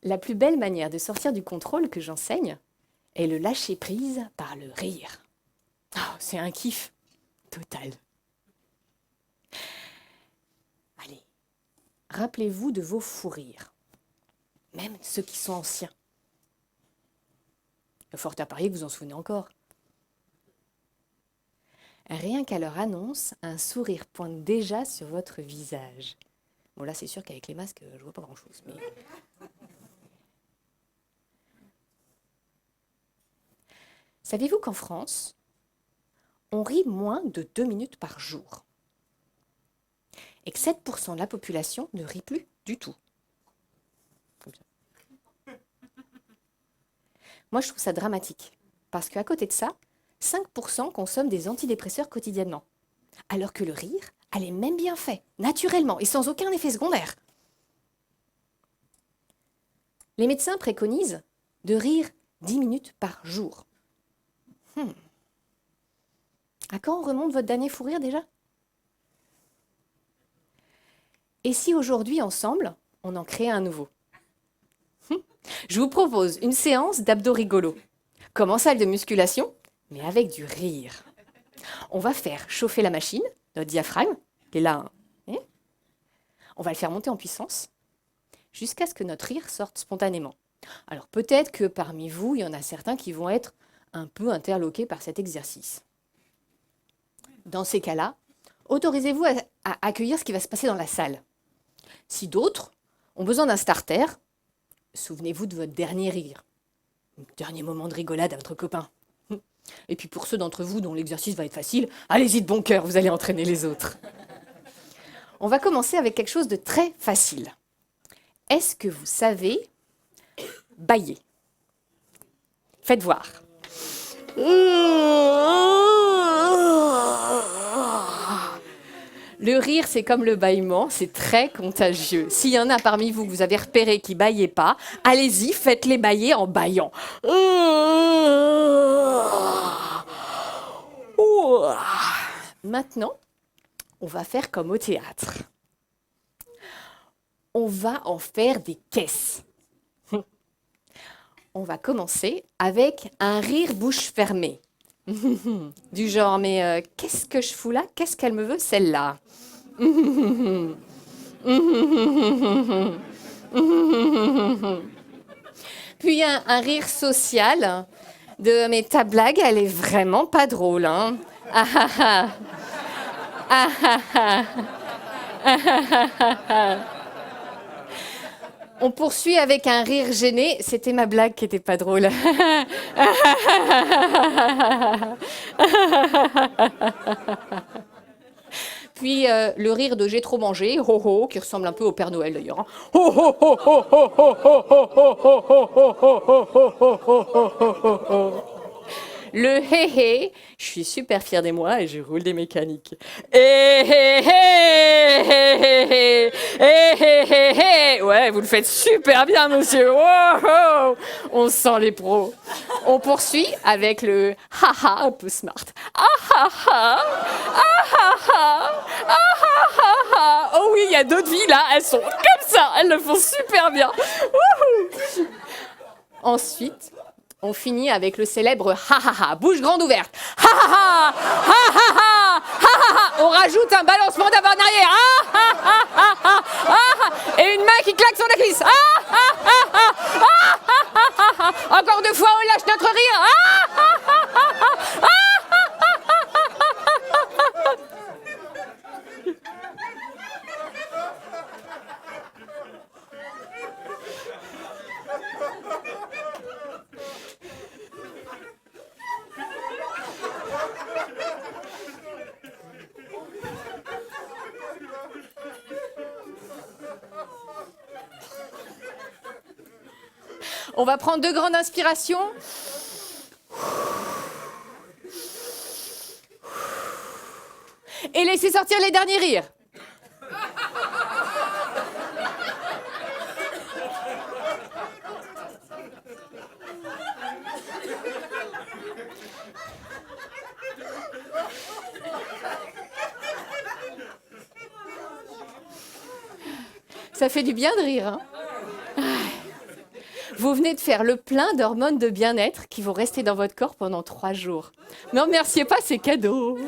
La plus belle manière de sortir du contrôle que j'enseigne est le lâcher-prise par le rire. Oh, c'est un kiff total. Allez, rappelez-vous de vos fous rires, même ceux qui sont anciens. Fort à parier que vous en souvenez encore. Rien qu'à leur annonce, un sourire pointe déjà sur votre visage. Bon là, c'est sûr qu'avec les masques, je vois pas grand-chose. Mais... Savez-vous qu'en France, on rit moins de 2 minutes par jour et que 7% de la population ne rit plus du tout. Comme ça. Moi, je trouve ça dramatique parce qu'à côté de ça, 5% consomment des antidépresseurs quotidiennement, alors que le rire a les mêmes bienfaits, naturellement et sans aucun effet secondaire. Les médecins préconisent de rire 10 minutes par jour. À quand remonte votre dernier fou rire déjà? Et si aujourd'hui, ensemble, on en crée un nouveau? Je vous propose une séance d'abdos rigolos, comme en salle de musculation, mais avec du rire. On va faire chauffer la machine, notre diaphragme, qui est là. On va le faire monter en puissance, jusqu'à ce que notre rire sorte spontanément. Alors peut-être que parmi vous, il y en a certains qui vont être un peu interloqués par cet exercice. Dans ces cas-là, autorisez-vous à accueillir ce qui va se passer dans la salle. Si d'autres ont besoin d'un starter, souvenez-vous de votre dernier rire, dernier moment de rigolade à votre copain. Et puis pour ceux d'entre vous dont l'exercice va être facile, allez-y de bon cœur, vous allez entraîner les autres. On va commencer avec quelque chose de très facile. Est-ce que vous savez bâiller? Faites voir. Le rire, c'est comme le bâillement, c'est très contagieux. S'il y en a parmi vous que vous avez repéré qui ne bâillaient pas, allez-y, faites-les bâiller en bâillant. Maintenant, on va faire comme au théâtre. On va en faire des caisses. On va commencer avec un rire bouche fermée. Du genre, mais qu'est-ce que je fous là? Qu'est-ce qu'elle me veut, celle-là? Puis un rire social de, mais ta blague, elle est vraiment pas drôle, hein? Ah ah ah. Ah ah ah. Ah ah ah ah. On poursuit avec un rire gêné. C'était ma blague qui était pas drôle. Puis le rire de j'ai trop mangé, ho ho, qui ressemble un peu au Père Noël d'ailleurs. Ho ho ho ho ho ho ho ho ho ho ho ho ho. Le hé hé, je suis super fière de moi et je roule des mécaniques. Hé hé hé hé hé hé hé. Ouais, vous le faites super bien, monsieur. Wow, on sent les pros. On poursuit avec le haha un peu smart. Ah ah ah, ah ah ah, ah ah ah. Oh oui, il y a d'autres vies là, elles sont comme ça, elles le font super bien. Wouhou. Ensuite, on finit avec le célèbre ha ha ha, bouche grande ouverte. Ha ha ha, ha ha ha, ha ha ha. On rajoute un balancement d'avant en arrière. Ah ha ha ha ha, ha. Et une main qui claque sur la cuisse. Ah ha ha ha, ah ha ha ha. Encore 2 fois, on lâche notre rire. Ah ha ha ha, ah ha ha ha. On va prendre 2 grandes inspirations. Et laisser sortir les derniers rires. Ça fait du bien de rire, hein? Vous venez de faire le plein d'hormones de bien-être qui vont rester dans votre corps pendant 3 jours. Ne remerciez pas, c'est cadeau.